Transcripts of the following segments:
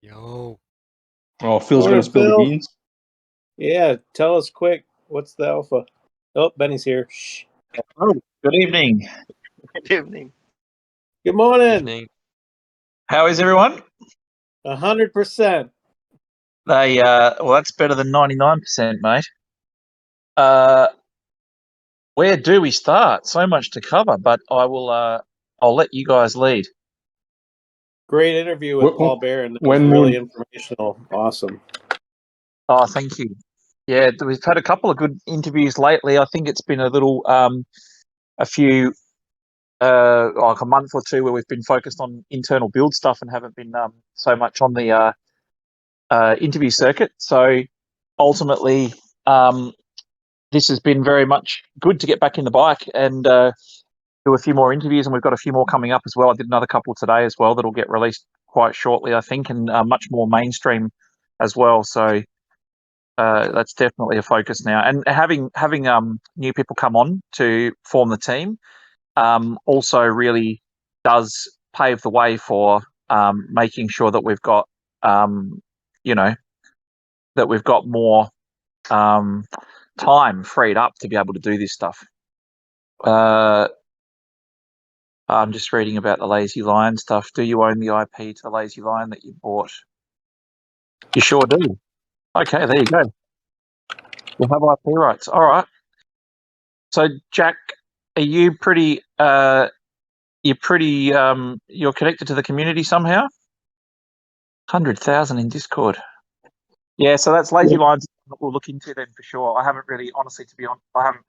Yo. Oh, Phil's Morning, going to spill the Phil. beans. Yeah, tell us quick. What's the alpha? Oh, Benny's here. Shh. Oh, good evening. Good evening. Good morning. Evening. How is everyone? 100%. Well, that's better than 99%, mate. Where do we start? So much to cover, but I'll let you guys lead. Great interview with Wh- Paul Barron. That was when really would- informational. Awesome. Oh, thank you. Yeah, we've had a couple of good interviews lately. I think it's been a little, a few, like a month or two where we've been focused on internal build stuff and haven't been so much on the interview circuit. So ultimately, this has been very much good to get back in the bike and do a few more interviews, and we've got a few more coming up as well. I did another couple today as well that'll get released quite shortly, I think, and much more mainstream as well. So that's definitely a focus now. And having new people come on to form the team also really does pave the way for making sure that we've got that we've got more time freed up to be able to do this stuff. I'm just reading about the Lazy Lion stuff. Do you own the IP to the Lazy Lion that you bought? You sure do. Okay, there you go. You'll have IP rights. All right. So, Jack, are you pretty? You're connected to the community somehow. 100,000 in Discord. Yeah, so that's Lazy Lions that we'll look into then for sure. I haven't really, honestly, to be honest, I haven't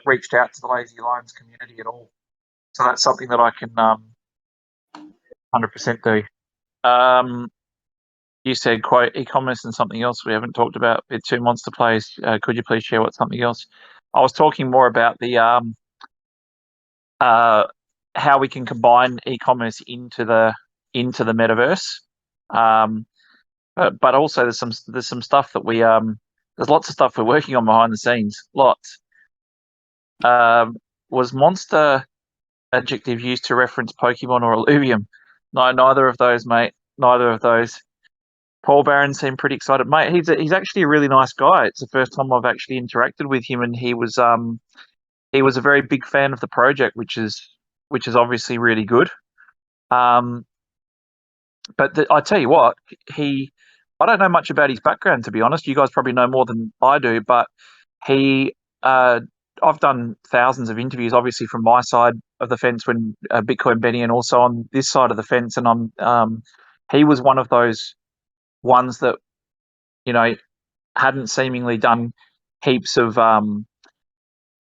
reached out to the Lazy Lions community at all. So that's something that I can 100% do. You said, quote, e-commerce and something else we haven't talked about with two monster plays. Could you please share what's something else? I was talking more about the how we can combine e-commerce into the metaverse. But also there's some stuff that we there's lots of stuff we're working on behind the scenes. Lots. Was monster adjective used to reference Pokemon or Illuvium? No, neither of those, mate. Neither of those. Paul Barron seemed pretty excited, mate. He's actually a really nice guy. It's the first time I've actually interacted with him, and he was a very big fan of the project, which is obviously really good. But I tell you what, I don't know much about his background, to be honest. You guys probably know more than I do, but I've done thousands of interviews, obviously from my side of the fence when Bitcoin Benny, and also on this side of the fence, and he was one of those ones that hadn't seemingly done heaps of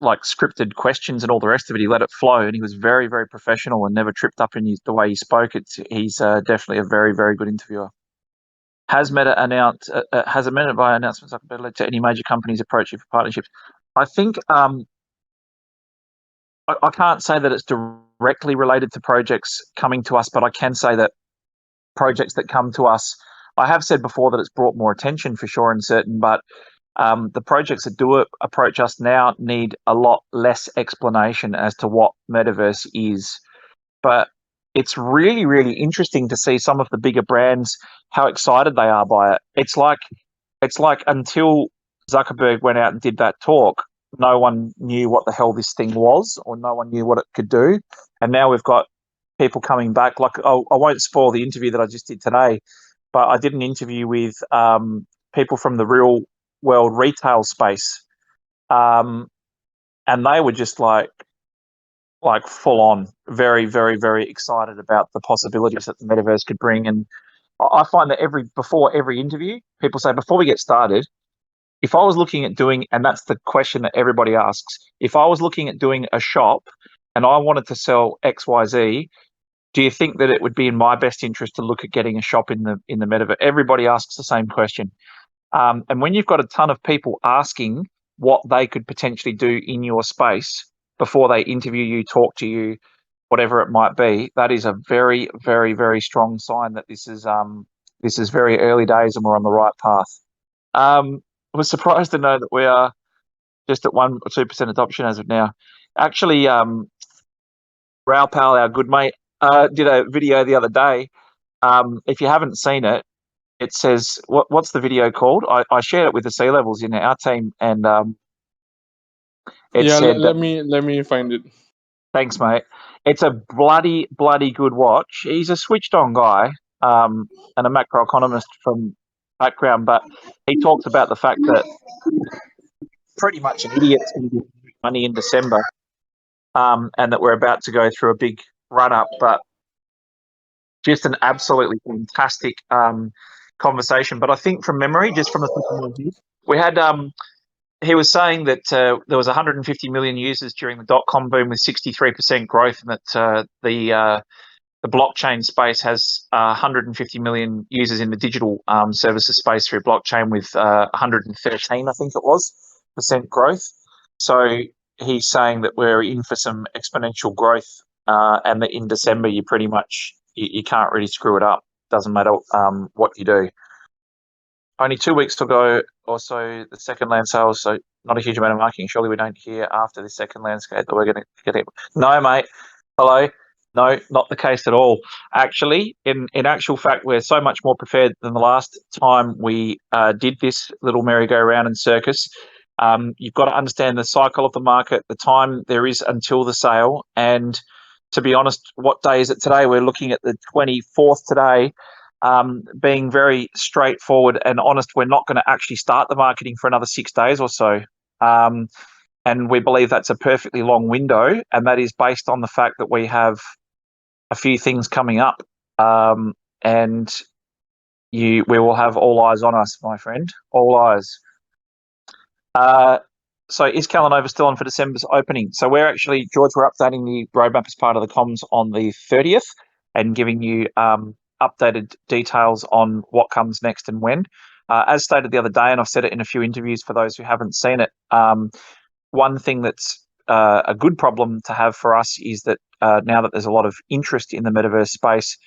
like scripted questions and all the rest of it. He let it flow, and he was very, very professional and never tripped up in the way he spoke. He's definitely a very, very good interviewer. Has Meta announced? Has a Meta by announcements led to any major companies approaching for partnerships? I think I can't say that it's directly related to projects coming to us, but I can say that projects that come to us, I have said before that it's brought more attention for sure and certain, but the projects that do approach us now need a lot less explanation as to what Metaverse is. But it's really, really interesting to see some of the bigger brands, how excited they are by it. It's like until Zuckerberg went out and did that talk, no one knew what the hell this thing was, or no one knew what it could do. And now we've got people coming back. Like, I won't spoil the interview that I just did today, but I did an interview with people from the real world retail space, and they were just like full on, very, very, very excited about the possibilities that the metaverse could bring. And I find that before every interview, people say, before we get started, if I was looking at doing, and that's the question that everybody asks, if I was looking at doing a shop and I wanted to sell XYZ, do you think that it would be in my best interest to look at getting a shop in the metaverse? Everybody asks the same question. And when you've got a ton of people asking what they could potentially do in your space before they interview you, talk to you, whatever it might be, that is a very, very, very strong sign that this is very early days and we're on the right path. I was surprised to know that we are just at 1 or 2% adoption as of now. Actually, Raoul, our good mate, did a video the other day if you haven't seen it, it says, what's the video called? I shared it with the sea levels in our team, and it Yeah, said, let me find it. thanks, mate. It's a bloody good watch. He's a switched on guy, and a macroeconomist from background, but he talks about the fact that pretty much an idiot's going to get money in December, and that we're about to go through a big run up, but just an absolutely fantastic conversation. But I think from memory, just from the we had he was saying that there was 150 million users during the dot-com boom with 63% growth, and that the blockchain space has 150 million users in the digital services space through blockchain with 113, I think it was, percent growth. So he's saying that we're in for some exponential growth, and that in December you pretty much you can't really screw it up. Doesn't matter what you do. Only 2 weeks to go or so, the second land sale, so not a huge amount of marketing. Surely we don't hear after the second landscape that we're going to get it. No, mate. Hello. No, not the case at all. Actually, in actual fact, we're so much more prepared than the last time we did this little merry-go-round and circus. You've got to understand the cycle of the market, the time there is until the sale. And to be honest, what day is it today? We're looking at the 24th today. Being very straightforward and honest, we're not going to actually start the marketing for another 6 days or so. And we believe that's a perfectly long window, and that is based on the fact that we have a few things coming up, and we will have all eyes on us, my friend, all eyes. So is Callinova still on for December's opening? So we're actually, George, we're updating the roadmap as part of the comms on the 30th and giving you updated details on what comes next and when. As stated the other day, and I've said it in a few interviews for those who haven't seen it, one thing that's a good problem to have for us is that now that there's a lot of interest in the metaverse space,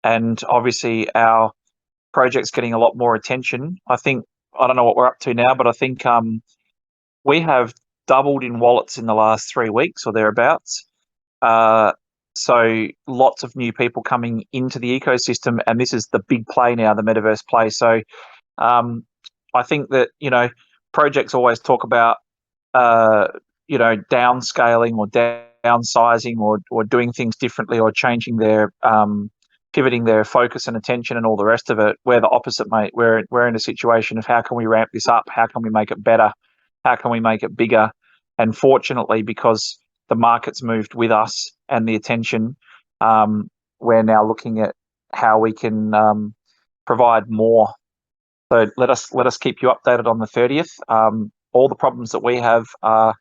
and obviously our project's getting a lot more attention, I don't know what we're up to now, but I think we have doubled in wallets in the last 3 weeks or thereabouts. So lots of new people coming into the ecosystem, and this is the big play now, the metaverse play. So I think that, projects always talk about, downscaling or downsizing or doing things differently or changing their, pivoting their focus and attention and all the rest of it. We're the opposite, mate. We're in a situation of how can we ramp this up? How can we make it better? How can we make it bigger? And fortunately, because the market's moved with us and the attention, we're now looking at how we can provide more. So let us keep you updated on the 30th. All the problems that we have are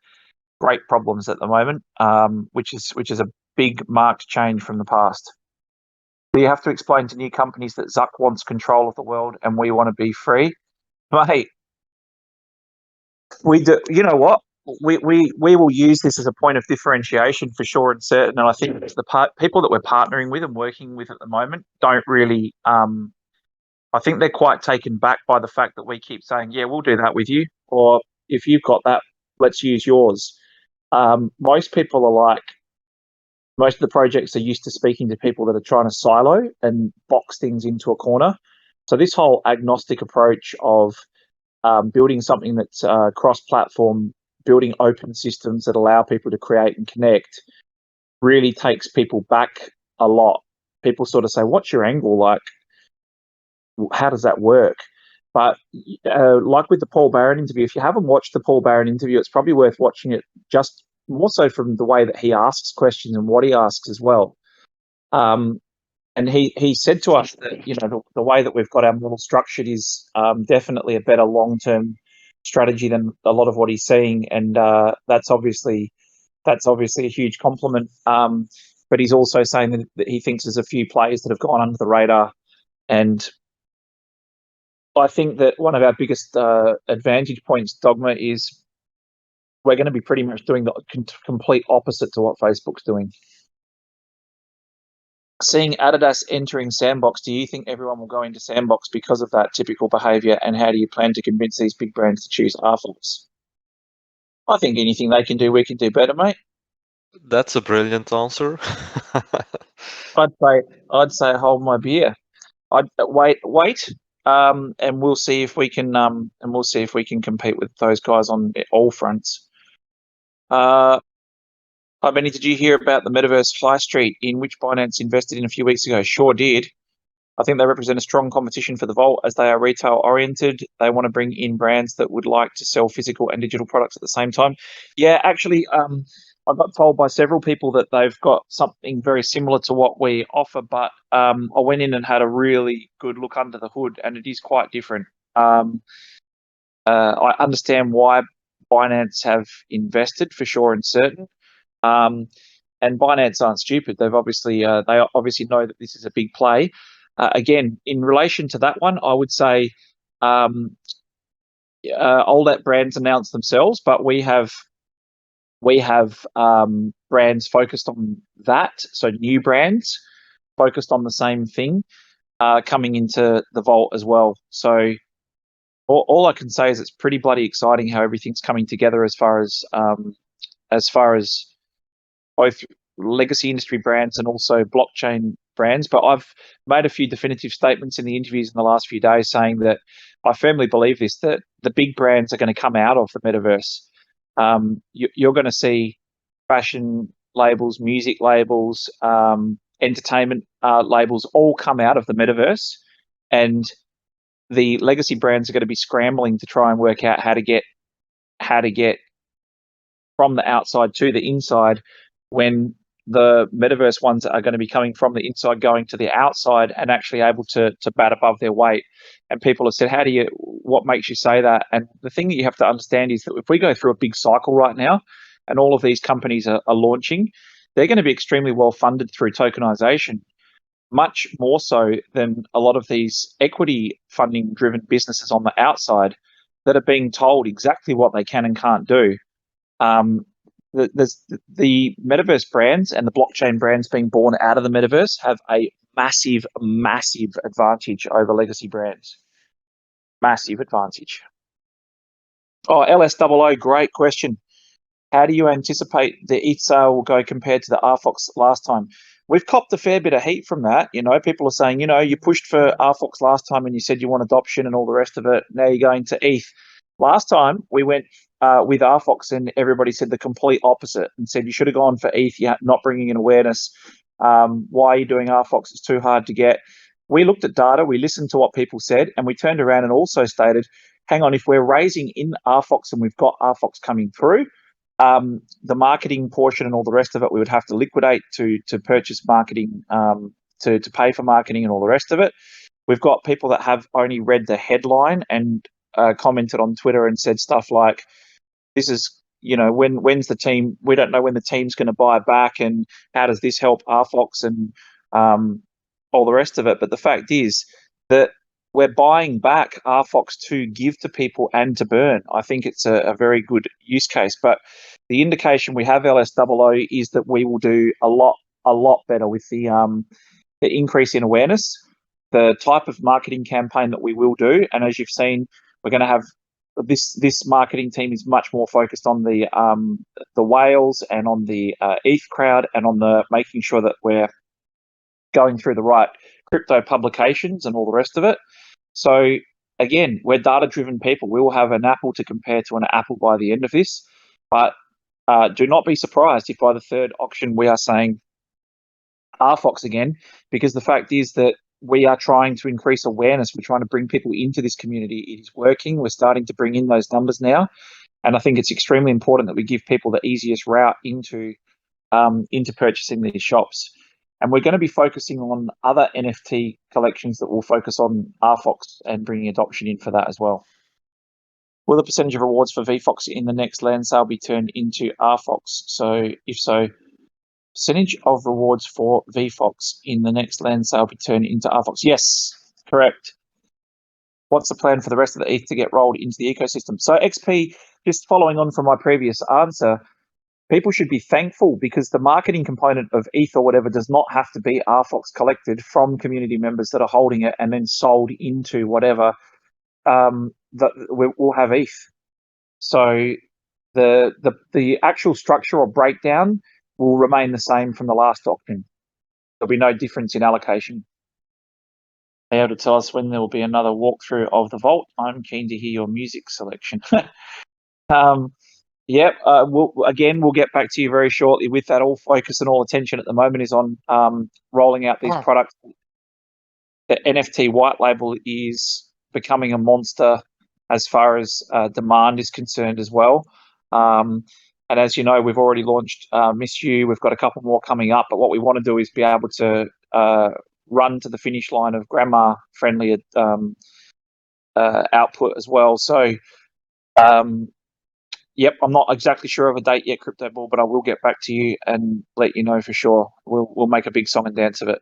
great problems at the moment, which is a big marked change from the past. Do you have to explain to new companies that Zuck wants control of the world and we want to be free? Mate, we do. You know what? We will use this as a point of differentiation for sure and certain. And I think the people that we're partnering with and working with at the moment don't really. I think they're quite taken back by the fact that we keep saying, "Yeah, we'll do that with you," or "If you've got that, let's use yours." Most people are like, most of the projects are used to speaking to people that are trying to silo and box things into a corner. So this whole agnostic approach of building something that's cross-platform, building open systems that allow people to create and connect, really takes people back a lot. People sort of say, "What's your angle? Like, how does that work?" But like with the Paul Barron interview, if you haven't watched the Paul Barron interview, it's probably worth watching it, just more so from the way that he asks questions and what he asks as well. And he said to us that the way that we've got our model structured is definitely a better long-term strategy than a lot of what he's seeing, and that's obviously a huge compliment. But he's also saying that he thinks there's a few players that have gone under the radar, and I think that one of our biggest advantage points, Dogma, is we're going to be pretty much doing the complete opposite to what Facebook's doing. Seeing Adidas entering Sandbox, do you think everyone will go into Sandbox because of that typical behaviour, and how do you plan to convince these big brands to choose RFOX? I think anything they can do, we can do better, mate. That's a brilliant answer. I'd say hold my beer. I'd wait, and we'll see if we can compete with those guys on all fronts. Hi Benny, did you hear about the Metaverse Highstreet in which Binance invested in a few weeks ago? Sure did. I think they represent a strong competition for the Vault as they are retail oriented. They want to bring in brands that would like to sell physical and digital products at the same time. Yeah, actually, I got told by several people that they've got something very similar to what we offer, but I went in and had a really good look under the hood, and it is quite different. I understand why Binance have invested for sure and certain. And Binance aren't stupid. They obviously know that this is a big play. Again, in relation to that one, I would say all that brands announce themselves, but we have brands focused on that. So new brands focused on the same thing coming into the Vault as well. So all I can say is it's pretty bloody exciting how everything's coming together as far as both legacy industry brands and also blockchain brands. But I've made a few definitive statements in the interviews in the last few days saying that I firmly believe this, that the big brands are going to come out of the metaverse. You're going to see fashion labels, music labels, entertainment labels all come out of the metaverse, and the legacy brands are going to be scrambling to try and work out how to get from the outside to the inside, when the metaverse ones are going to be coming from the inside going to the outside and actually able to bat above their weight. And people have said, what makes you say that? And the thing that you have to understand is that if we go through a big cycle right now and all of these companies are launching, they're going to be extremely well funded through tokenization, much more so than a lot of these equity funding driven businesses on the outside that are being told exactly what they can and can't do. The metaverse brands and the blockchain brands being born out of the metaverse have a massive advantage over legacy brands. Massive advantage. Oh, LSOO, great question. How do you anticipate the ETH sale will go compared to the RFOX last time? We've copped a fair bit of heat from that. People are saying, you pushed for RFOX last time and you said you want adoption and all the rest of it. Now you're going to ETH. Last time we went with RFOX and everybody said the complete opposite and said you should have gone for ETH. You're not bringing in awareness. Why are you doing RFOX? It's too hard to get. We looked at data, we listened to what people said, and we turned around and also stated, hang on, if we're raising in RFOX and we've got RFOX coming through, the marketing portion and all the rest of it, we would have to liquidate to purchase marketing, to pay for marketing and all the rest of it. We've got people that have only read the headline and commented on Twitter and said stuff like, this is, when's the team? We don't know when the team's going to buy back, and how does this help RFOX and all the rest of it. But the fact is that we're buying back RFOX to give to people and to burn. I think it's a very good use case. But the indication we have, LSOO, is that we will do a lot better with the increase in awareness, the type of marketing campaign that we will do. And as you've seen, we're going to have this marketing team is much more focused on the whales and on the ETH crowd and on the making sure that we're going through the right crypto publications and all the rest of it. So again, we're data-driven people. We will have an apple to compare to an apple by the end of this. But do not be surprised if by the third auction we are saying RFOX again, because the fact is that we are trying to increase awareness. We're trying to bring people into this community. It is working. We're starting to bring in those numbers now. And I think it's extremely important that we give people the easiest route into purchasing these shops. And we're going to be focusing on other NFT collections that will focus on RFOX and bringing adoption in for that as well. Will the percentage of rewards for VFOX in the next land sale be turned into RFOX? So if so, percentage of rewards for VFOX in the next land sale be turned into RFOX? Yes, correct. What's the plan for the rest of the ETH to get rolled into the ecosystem? So XP, just following on from my previous answer, people should be thankful because the marketing component of ETH or whatever does not have to be RFOX collected from community members that are holding it and then sold into whatever that we'll have ETH. So the actual structure or breakdown will remain the same from the last auction. There'll be no difference in allocation. able to tell us when there will be another walkthrough of the vault. I'm keen to hear your music selection. Yep. We'll get back to you very shortly with that. All focus and all attention at the moment is on rolling out these products. The NFT white label is becoming a monster as far as demand is concerned as well. And as you know, we've already launched Miss You. We've got a couple more coming up. But what we want to do is be able to run to the finish line of grandma-friendly output as well. So, yep, I'm not exactly sure of a date yet, Crypto Ball, but I will get back to you and let you know for sure. We'll make a big song and dance of it.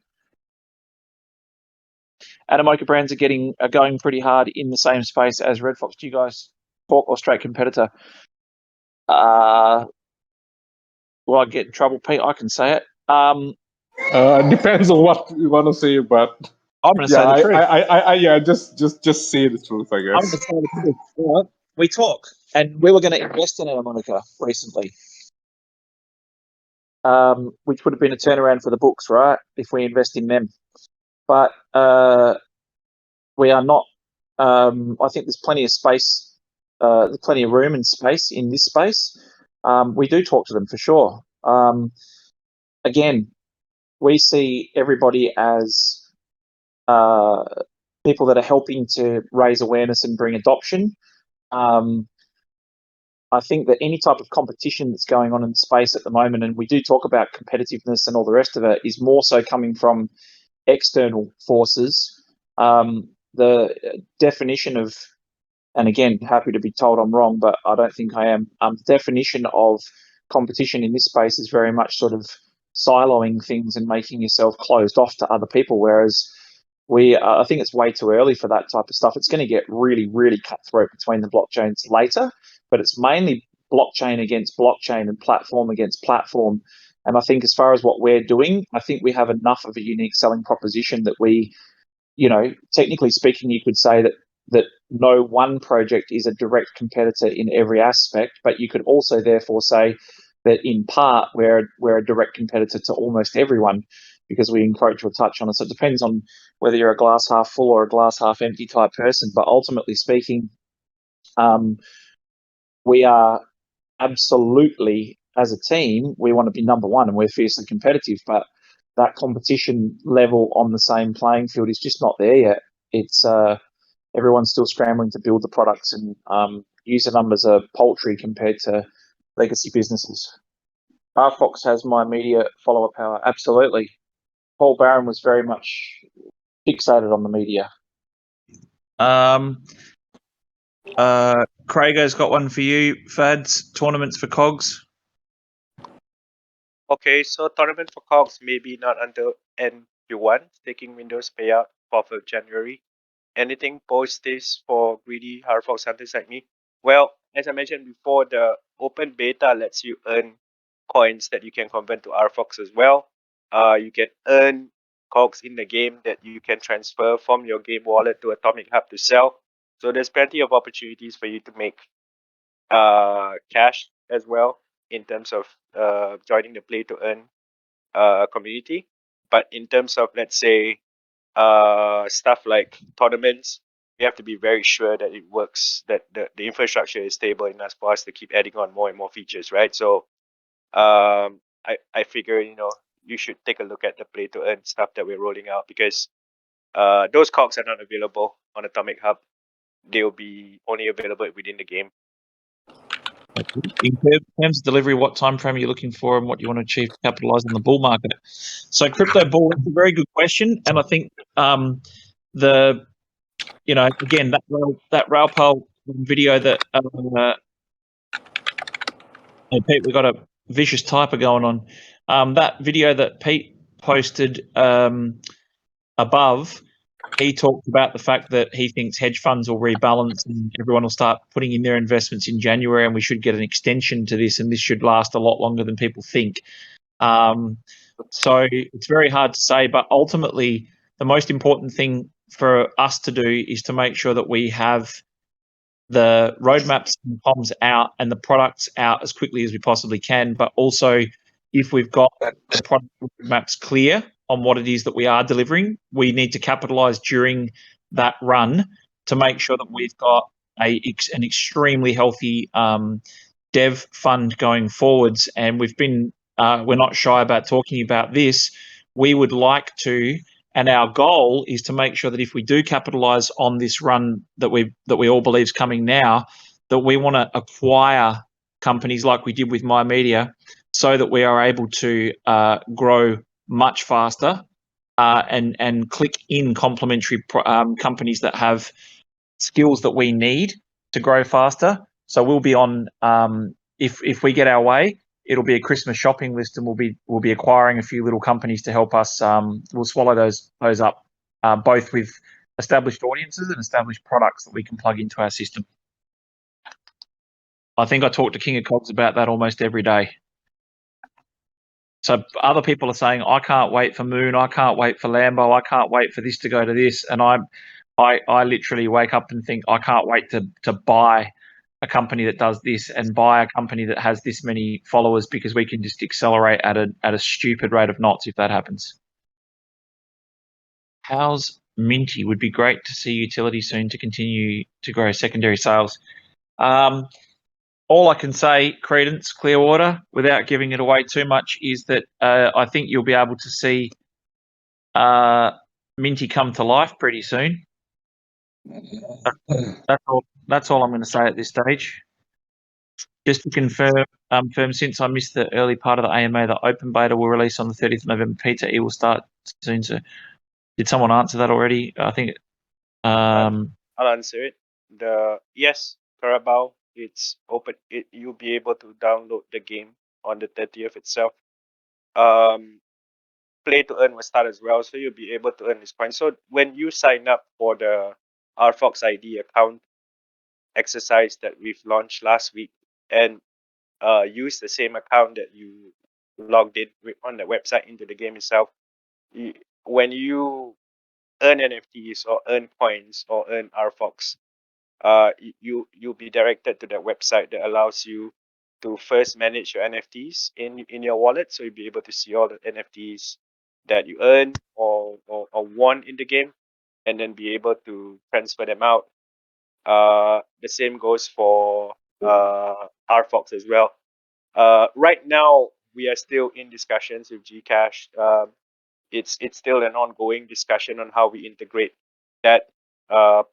Animoca brands are going pretty hard in the same space as RedFOX. Do you guys talk or straight competitor? Will I get in trouble, Pete? I can say it. Depends on what you want to say, but I'm going to say the truth. Just say the truth, I I'm going guess. to say the truth. All right. We talk, and we were going to invest in Animoca recently, which would have been a turnaround for the books, right? If we invest in them, but we are not. I think there's plenty of space, there's plenty of room and space in this space. We do talk to them for sure. Again, we see everybody as people that are helping to raise awareness and bring adoption. I think that any type of competition that's going on in space at the moment, and we do talk about competitiveness and all the rest of it, is more so coming from external forces. The definition of, and again, happy to be told I'm wrong, but I don't think I am. Definition of competition in this space is very much sort of siloing things and making yourself closed off to other people, whereas I think it's way too early for that type of stuff. It's going to get really, really cutthroat between the blockchains later, but it's mainly blockchain against blockchain and platform against platform. And I think as far as what we're doing, I think we have enough of a unique selling proposition that we, technically speaking, you could say that no one project is a direct competitor in every aspect, but you could also therefore say that in part we're a direct competitor to almost everyone because we encroach or touch on it. So it depends on whether you're a glass half full or a glass half empty type person. But ultimately speaking, we are absolutely, as a team, we want to be number one and we're fiercely competitive, but that competition level on the same playing field is just not there yet. It's everyone's still scrambling to build the products, and user numbers are paltry compared to legacy businesses. RFOX has my media follower power. Absolutely. Paul Barron was very much fixated on the media. Craig's got one for you. Fads, tournaments for KOGs. Okay, so tournament for KOGs maybe not until end Q1, taking Windows payout 4th of January. Anything post this for greedy RFOX hunters like me? Well, as I mentioned before, the open beta lets you earn coins that you can convert to RFOX as well. You can earn KOGs in the game that you can transfer from your game wallet to Atomic Hub to sell. So there's plenty of opportunities for you to make cash as well in terms of joining the play to earn community. But in terms of, let's say, stuff like tournaments, we have to be very sure that it works, that the infrastructure is stable enough for us to keep adding on more and more features, right? So I figure, you should take a look at the play to earn stuff that we're rolling out, because those KOGs are not available on Atomic Hub. They'll be only available within the game. In terms of delivery, what time frame are you looking for and what you want to achieve to capitalize on the bull market? So Crypto Bull, it's a very good question. And I think again, that Raoul video that hey Pete, we've got a vicious typer going on. That video that Pete posted above, he talked about the fact that he thinks hedge funds will rebalance and everyone will start putting in their investments in January, and we should get an extension to this, and this should last a lot longer than people think. So it's very hard to say, but ultimately the most important thing for us to do is to make sure that we have the roadmaps and comms out and the products out as quickly as we possibly can, but also if we've got the product roadmaps clear, what it is that we are delivering. We need to capitalize during that run to make sure that we've got an extremely healthy dev fund going forwards. And we're not shy about talking about this. We would like to, and our goal is to make sure that if we do capitalize on this run that we all believe is coming now, that we want to acquire companies like we did with My Media, so that we are able to grow much faster and click in complementary companies that have skills that we need to grow faster. So we'll be on, if we get our way, it'll be a Christmas shopping list, and we'll be acquiring a few little companies to help us. We'll swallow those up, both with established audiences and established products that we can plug into our system. I think I talk to King of Cogs about that almost every day. So other people are saying, I can't wait for Moon, I can't wait for Lambo, I can't wait for this to go to this. And I literally wake up and think, I can't wait to buy a company that does this and buy a company that has this many followers, because we can just accelerate at a stupid rate of knots if that happens. How's Minty? Would be great to see utility soon to continue to grow secondary sales. All I can say, Credence Clearwater, without giving it away too much, is that I think you'll be able to see Minty come to life pretty soon. That's all I'm going to say at this stage. Just to confirm, since I missed the early part of the AMA, the open beta will release on the 30th of November. Peter E will start soon. So, did someone answer that already? I think. I'll answer it. Yes, Carabao. It's open. You'll be able to download the game on the 30th itself. Play to earn will start as well, so you'll be able to earn this coin. So when you sign up for the RFOX ID account exercise that we've launched last week, and use the same account that you logged in on the website into the game itself, when you earn NFTs or earn coins or earn RFOX, you'll be directed to that website that allows you to first manage your NFTs in your wallet, so you'll be able to see all the NFTs that you earn or won in the game, and then be able to transfer them out. The same goes for RFOX as well. Right now, we are still in discussions with Gcash. It's still an ongoing discussion on how we integrate that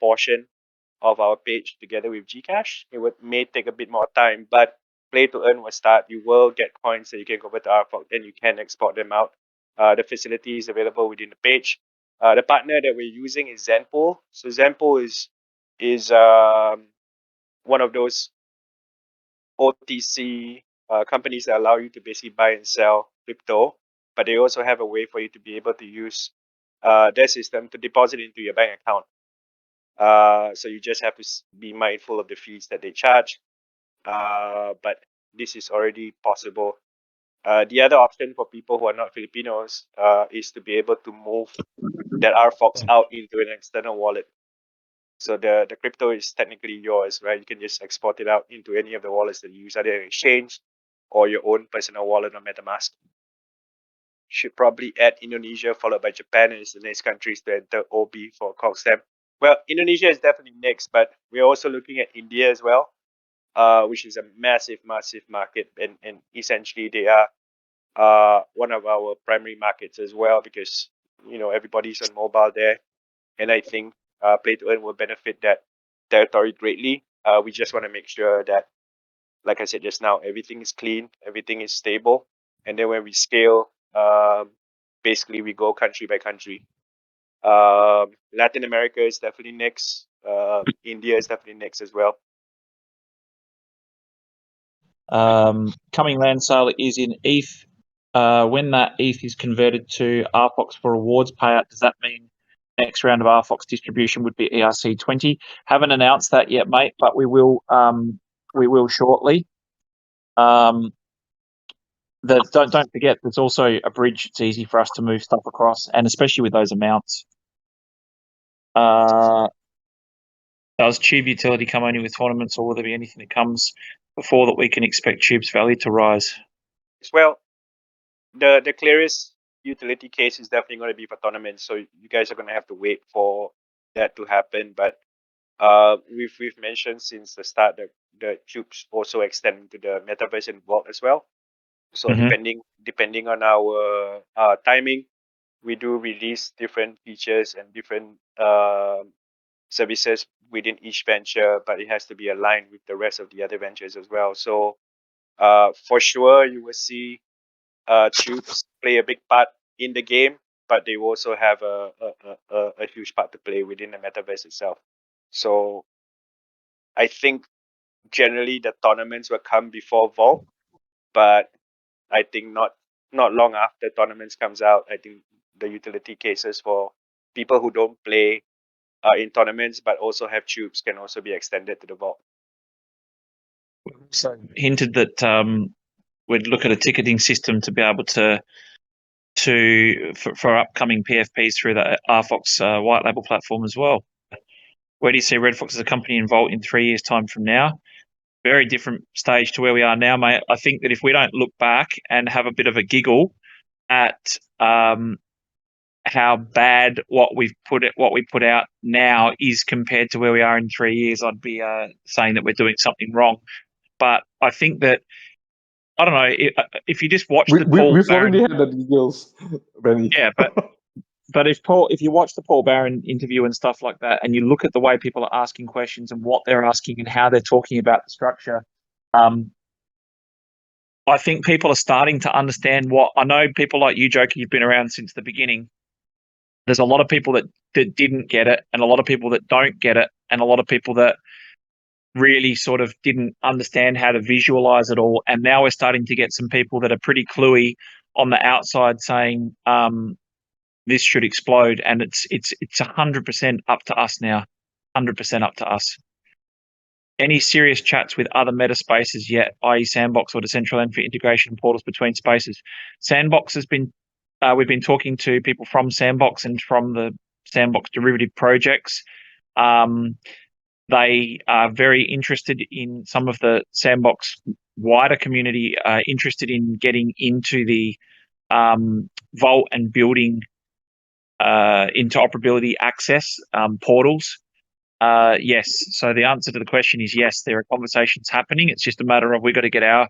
portion of our page together with Gcash. It may take a bit more time, but play to earn will start. You will get coins that you can convert to RFOX, and you can export them out. The facility is available within the page. The partner that we're using is Zenpool. So Zenpool is one of those OTC companies that allow you to basically buy and sell crypto, but they also have a way for you to be able to use their system to deposit into your bank account. So you just have to be mindful of the fees that they charge. But this is already possible. The other option for people who are not Filipinos is to be able to move that RFOX out into an external wallet. So the crypto is technically yours, right? You can just export it out into any of the wallets that you use, either an exchange or your own personal wallet on Metamask. Should probably add Indonesia, followed by Japan, and it's the next countries to enter OB for COGSTEM. Well, Indonesia is definitely next, but we're also looking at India as well, which is a massive market, and essentially they are one of our primary markets as well, because everybody's on mobile there, and I think play to earn will benefit that territory greatly. We just want to make sure that, like I said just now, everything is clean, everything is stable, and then when we scale, basically we go country by country. Latin America is definitely next. India is definitely next as well. Coming land sale is in ETH. When that ETH is converted to RFOX for rewards payout, does that mean next round of RFOX distribution would be ERC20? Haven't announced that yet, mate, but we will shortly. Don't forget, there's also a bridge. It's easy for us to move stuff across, and especially with those amounts. Does choob utility come only with tournaments, or will there be anything that comes before that we can expect choob's value to rise? Well, the clearest utility case is definitely going to be for tournaments. So you guys are going to have to wait for that to happen. But we've mentioned since the start that the tubes also extend to the Metaverse and Vault as well. So depending on our timing, we do release different features and different services within each venture, but it has to be aligned with the rest of the other ventures as well. So for sure, you will see tubes play a big part in the game, but they will also have a huge part to play within the metaverse itself. So I think generally the tournaments will come before Vault, but I think not long after tournaments comes out, I think the utility cases for people who don't play in tournaments but also have tubes can also be extended to the Vault. So hinted that we'd look at a ticketing system to be able to for upcoming PFPs through the RFOX white label platform as well. Where do you see RedFOX as a company in Vault in 3 years' time from now? Very different stage to where we are now, mate. I think that if we don't look back and have a bit of a giggle at how bad what we put out now is compared to where we are in 3 years, I'd be saying that we're doing something wrong. But I think that, I don't know, if you just watch the Paul We've Barron, already had the details, Benny. yeah, but if you watch the Paul Barron interview and stuff like that, and you look at the way people are asking questions and what they're asking and how they're talking about the structure, I think people are starting to understand what I know. People like you, Joker, you've been around since the beginning. There's a lot of people that didn't get it, and a lot of people that don't get it, and a lot of people that really sort of didn't understand how to visualize it all. And now we're starting to get some people that are pretty cluey on the outside saying this should explode, and it's 100% up to us now, 100% up to us. Any serious chats with other meta spaces yet, i.e. Sandbox or Decentraland for integration portals between spaces? Sandbox has been, we've been talking to people from Sandbox and from the Sandbox derivative projects. They are very interested in some of the Sandbox wider community, interested in getting into the Vault and building interoperability access portals. Yes. So the answer to the question is yes, there are conversations happening. It's just a matter of we've got to get our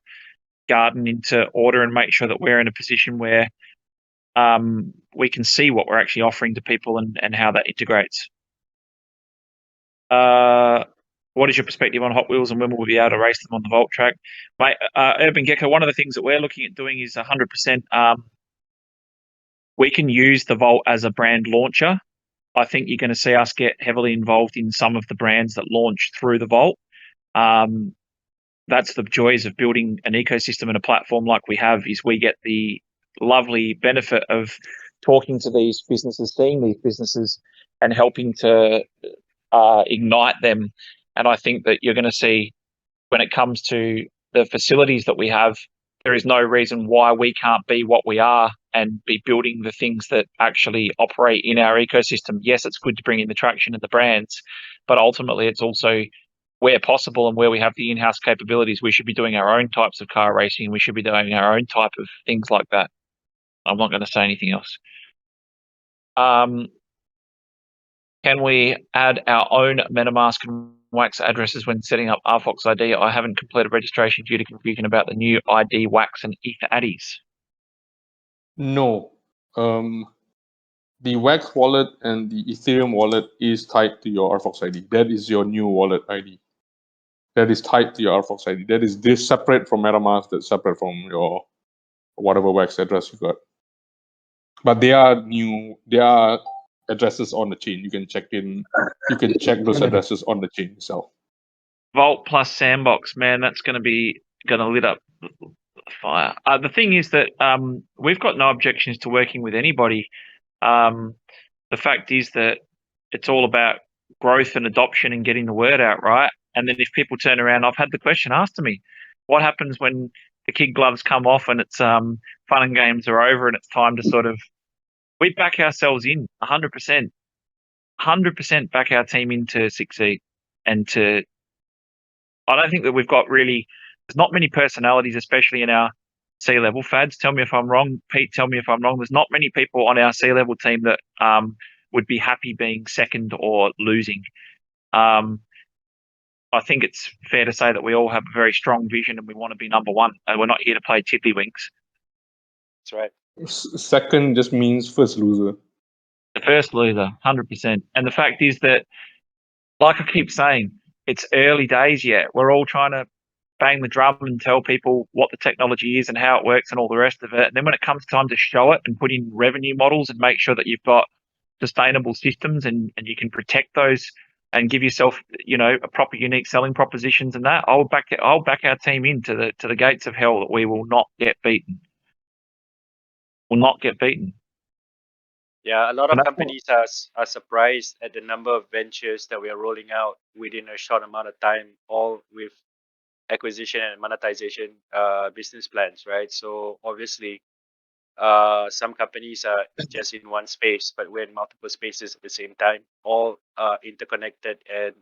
garden into order and make sure that we're in a position where we can see what we're actually offering to people and how that integrates. What is your perspective on Hot Wheels and when will we be able to race them on the Vault track? Mate, Urban Gecko, one of the things that we're looking at doing is 100%. We can use the Vault as a brand launcher. I think you're going to see us get heavily involved in some of the brands that launch through the Vault. That's the joys of building an ecosystem and a platform like we have, is we get the lovely benefit of talking to these businesses, seeing these businesses and helping to ignite them. And I think that you're going to see, when it comes to the facilities that we have, there is no reason why we can't be what we are and be building the things that actually operate in our ecosystem. Yes, it's good to bring in the traction and the brands, but ultimately it's also, where possible and where we have the in-house capabilities, we should be doing our own types of car racing. We should be doing our own type of things like that. I'm not going to say anything else. Can we add our own Metamask and WAX addresses when setting up RFOX ID? I haven't completed registration due to confusion about the new ID, WAX, and Ether Addies. No. The WAX wallet and the Ethereum wallet is tied to your RFOX ID. That is your new wallet ID. That is tied to your RFOX ID. That is this separate from MetaMask, that's separate from your whatever WAX address you got. But they are addresses on the chain. You can check those addresses on the chain itself. Vault plus Sandbox, man, that's going to lit up the fire. The thing is that we've got no objections to working with anybody. The fact is that it's all about growth and adoption and getting the word out, right? And then if people turn around, I've had the question asked to me, what happens when the kid gloves come off and it's fun and games are over and it's time to sort of, we back ourselves in 100%, 100% back our team in to succeed and I don't think that we've got really, there's not many personalities, especially in our C-level. Fads, tell me if I'm wrong. Pete, tell me if I'm wrong. There's not many people on our C-level team that would be happy being second or losing. I think it's fair to say that we all have a very strong vision and we want to be number one, and we're not here to play tiddlywinks. That's right. Second just means first loser. The first loser, 100%. And the fact is that, like I keep saying, it's early days yet. We're all trying to bang the drum and tell people what the technology is and how it works and all the rest of it. And then when it comes time to show it and put in revenue models and make sure that you've got sustainable systems and you can protect those and give yourself, a proper unique selling propositions and that, I'll back our team into the gates of hell that we will not get beaten. Will not get beaten. Yeah, a lot of companies are surprised at the number of ventures that we are rolling out within a short amount of time, all with acquisition and monetization business plans, right? So obviously, some companies are just in one space, but we're in multiple spaces at the same time, all interconnected, and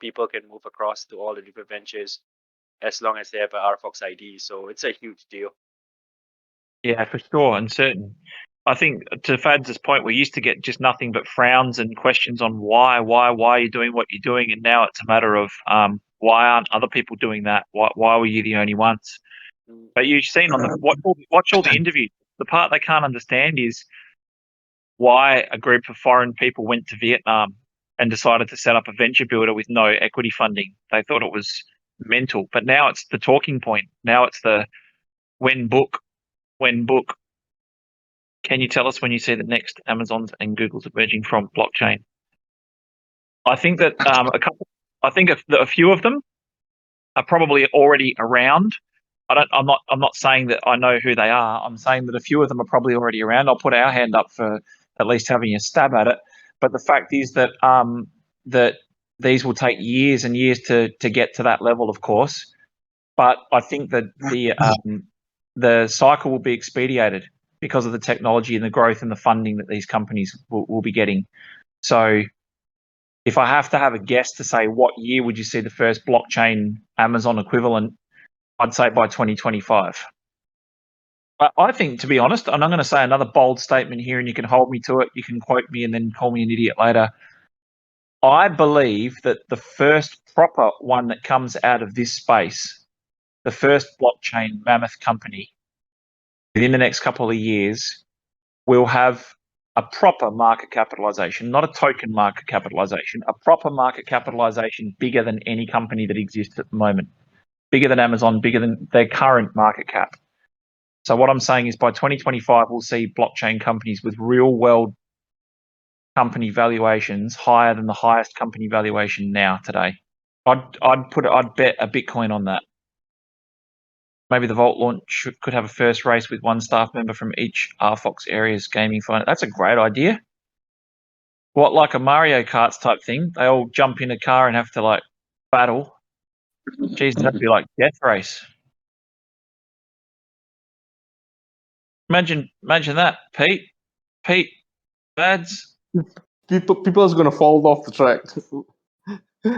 people can move across to all the different ventures as long as they have an RFOX ID. So it's a huge deal. Yeah, for sure, and certain. I think to Fads' point, we used to get just nothing but frowns and questions on why are you doing what you're doing, and now it's a matter of why aren't other people doing that? Why were you the only ones? But you've seen on the watch all the interviews. The part they can't understand is why a group of foreign people went to Vietnam and decided to set up a venture builder with no equity funding. They thought it was mental, but now it's the talking point. Now it's the when book. Can you tell us when you see the next Amazons and Googles emerging from blockchain? I think that a few of them are probably already around. I'm not saying that I know who they are. I'm saying that a few of them are probably already around. I'll put our hand up for at least having a stab at it. But the fact is that that these will take years and years to get to that level, of course. But I think that the cycle will be expedited because of the technology and the growth and the funding that these companies will be getting. So if I have to have a guess to say what year would you see the first blockchain Amazon equivalent, I'd say by 2025. But I think, to be honest, and I'm going to say another bold statement here, and you can hold me to it, you can quote me and then call me an idiot later. I believe that the first proper one that comes out of this space, the first blockchain mammoth company, within the next couple of years, will have a proper market capitalization, not a token market capitalization, a proper market capitalization bigger than any company that exists at the moment, bigger than Amazon, bigger than their current market cap. So what I'm saying is by 2025, we'll see blockchain companies with real world company valuations higher than the highest company valuation now today. I'd bet a Bitcoin on that. Maybe the Vault launch could have a first race with one staff member from each RFOX area's gaming finance. That's a great idea. What, like a Mario Kart type thing? They all jump in a car and have to battle. Jeez, that'd be like death race. Imagine that, Pete, Bads. People's gonna fall off the track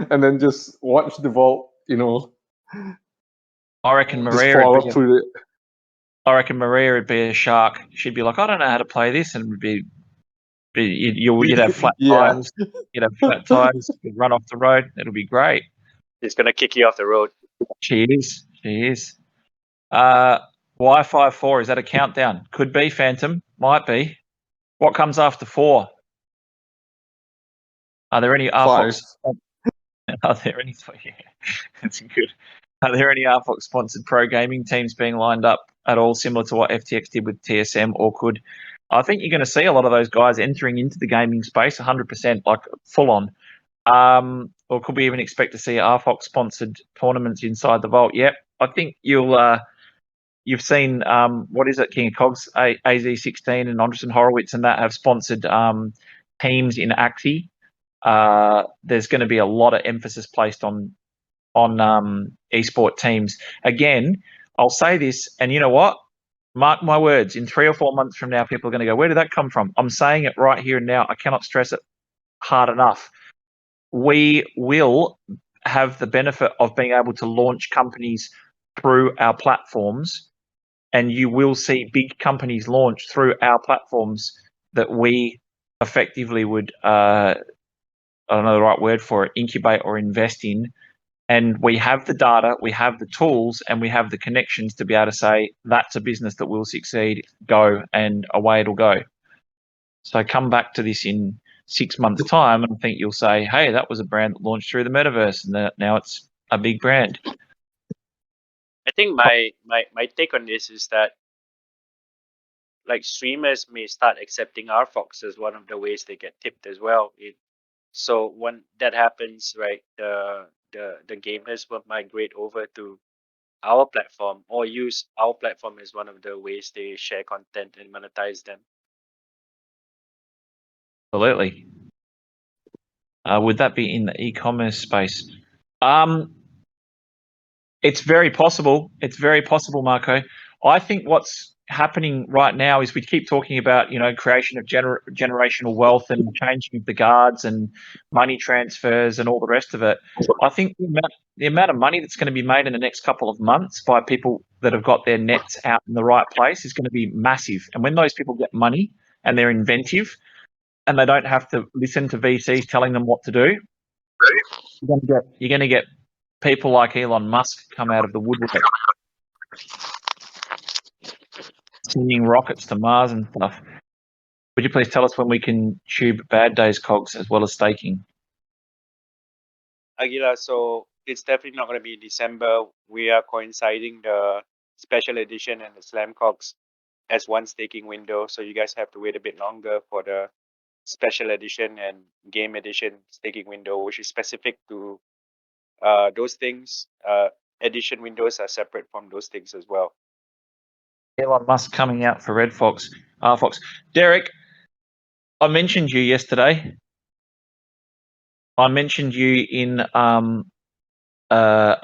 and then just watch the vault, I reckon just Maria fall would up through it. I reckon Maria would be a shark. She'd be like, I don't know how to play this, and you'd have flat tires. You'd have flat tires. You'd run off the road. It'll be great. It's gonna kick you off the road. She is. Wi-Fi 4, is that a countdown? Could be, Phantom. Might be. What comes after 4? Are there any RFOX? Are there any? Yeah, that's good. Are there any RFOX sponsored pro gaming teams being lined up at all, similar to what FTX did with TSM, or could? I think you're going to see a lot of those guys entering into the gaming space 100%, like full on. Or could we even expect to see RFOX sponsored tournaments inside the vault? Yep. I think you've seen, what is it, King of Cogs, AZ16 and Andreessen Horowitz and that have sponsored teams in Axie. There's going to be a lot of emphasis placed on esport teams. Again, I'll say this, and you know what? Mark my words, in 3 or 4 months from now, people are going to go, where did that come from? I'm saying it right here and now. I cannot stress it hard enough. We will have the benefit of being able to launch companies through our platforms and you will see big companies launch through our platforms that we effectively would, I don't know the right word for it, incubate or invest in. And we have the data, we have the tools, and we have the connections to be able to say, that's a business that will succeed, go, and away it'll go. So come back to this in 6 months' time, and I think you'll say, hey, that was a brand that launched through the metaverse, and now it's a big brand. I think my take on this is that, like, streamers may start accepting RFOX as one of the ways they get tipped as well. So when that happens, right, the gamers will migrate over to our platform or use our platform as one of the ways they share content and monetize them. Absolutely. Would that be in the e-commerce space? It's very possible. It's very possible, Marco. I think what's happening right now is we keep talking about, creation of generational wealth and changing of the guards and money transfers and all the rest of it. I think the amount of money that's going to be made in the next couple of months by people that have got their nets out in the right place is going to be massive. And when those people get money and they're inventive and they don't have to listen to VCs telling them what to do, you're going to get people like Elon Musk come out of the woodwork, sending rockets to Mars and stuff. Would you please tell us when we can choob Bad Days KOGs as well as staking? Aguila, so it's definitely not going to be in December. We are coinciding the special edition and the Slam KOGs as one staking window. So you guys have to wait a bit longer for the special edition and game edition staking window, which is specific to those things. Edition windows are separate from those things as well. Elon Musk coming out for RedFOX, RFOX. Derek, I mentioned you yesterday. I mentioned you in a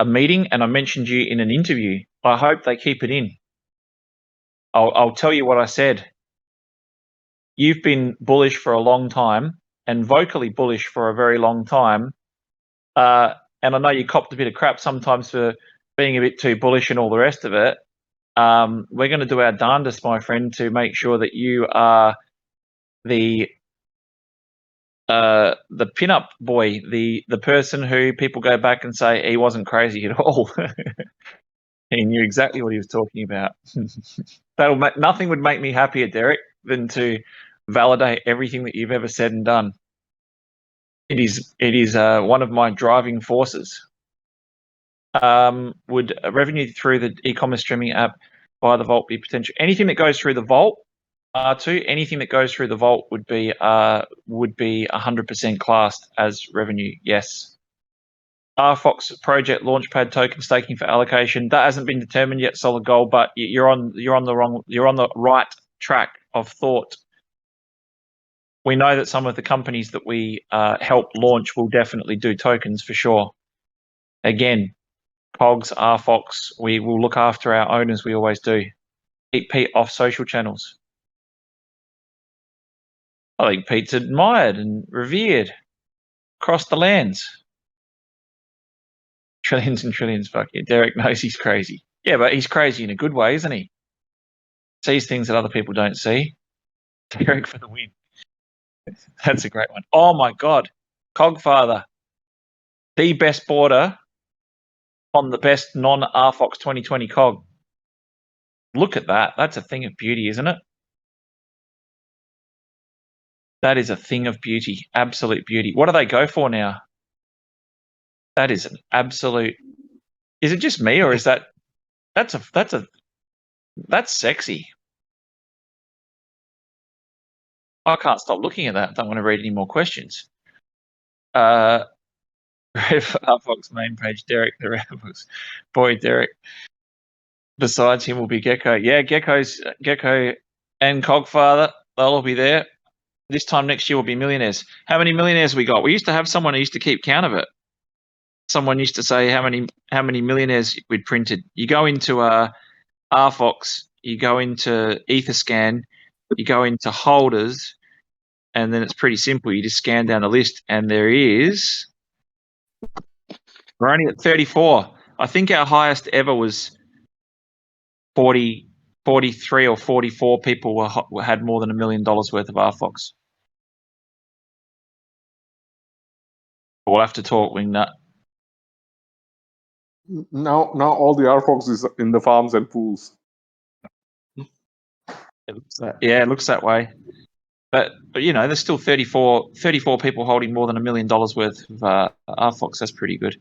meeting, and I mentioned you in an interview. I hope they keep it in. I'll tell you what I said. You've been bullish for a long time and vocally bullish for a very long time. And I know you copped a bit of crap sometimes for being a bit too bullish and all the rest of it. We're going to do our darndest, my friend, to make sure that you are the pin-up boy, the person who people go back and say he wasn't crazy at all. He knew exactly what he was talking about. Nothing would make me happier, Derek, than to validate everything that you've ever said and done. It is one of my driving forces. Would revenue through the e-commerce streaming app via the Vault be potential? Anything that goes through the Vault, anything that goes through the Vault would be 100% classed as revenue. Yes. RFOX project launchpad token staking for allocation, that hasn't been determined yet. Solid gold, but you're on the right track of thought. We know that some of the companies that we help launch will definitely do tokens for sure. Again, KOGs, RFOX, we will look after our owners. We always do. Keep Pete off social channels. I think Pete's admired and revered across the lands. Trillions and trillions, fuck yeah. Derek knows he's crazy. Yeah, but he's crazy in a good way, isn't he? Sees things that other people don't see. Derek for the win. That's a great one. Oh my God. Cogfather. The best border on the best non-RFOX 2020 cog. Look at that. That's a thing of beauty, isn't it? That is a thing of beauty. Absolute beauty. What do they go for now? That is an absolute. Is it just me, or is that's sexy? I can't stop looking at that. Don't want to read any more questions. RFOX main page, Derek the RFOX boy, Derek. Besides him will be Gecko. Yeah, Gecko and Cogfather, they'll all be there. This time next year will be millionaires. How many millionaires we got? We used to have someone who used to keep count of it. Someone used to say how many millionaires we'd printed. You go into RFOX, you go into Etherscan, you go into holders, and then it's pretty simple. You just scan down the list, and we're only at 34. I think our highest ever was 40, 43 or 44 people had more than $1 million worth of RFOX. We'll have to talk when that. Now all the RFOX is in the farms and pools. It looks that way. But you know, there's still 34 people holding more than $1 million worth of RFOX. That's pretty good.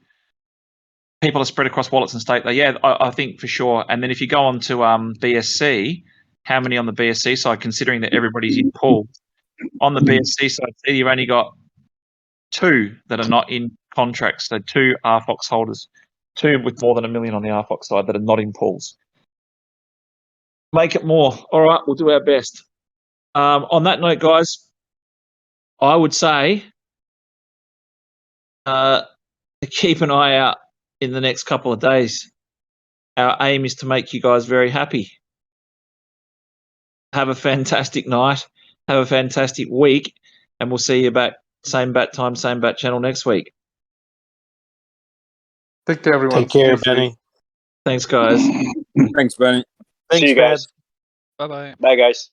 People are spread across wallets and state. Yeah, I think for sure. And then if you go on to BSC, how many on the BSC side, considering that everybody's in pool? On the BSC side, you've only got 2 that are not in contracts. So 2 RFOX holders, 2 with more than $1 million on the RFOX side that are not in pools. Make it more. All right, we'll do our best. On that note, guys, I would say keep an eye out in the next couple of days. Our aim is to make you guys very happy. Have a fantastic night. Have a fantastic week. And we'll see you back, same bat time, same bat channel next week. Take care, everyone. Take care, Stay safe. Benny. Thanks, guys. Thanks, Benny. Thanks, See you guys. Fad. Bye-bye. Bye, guys.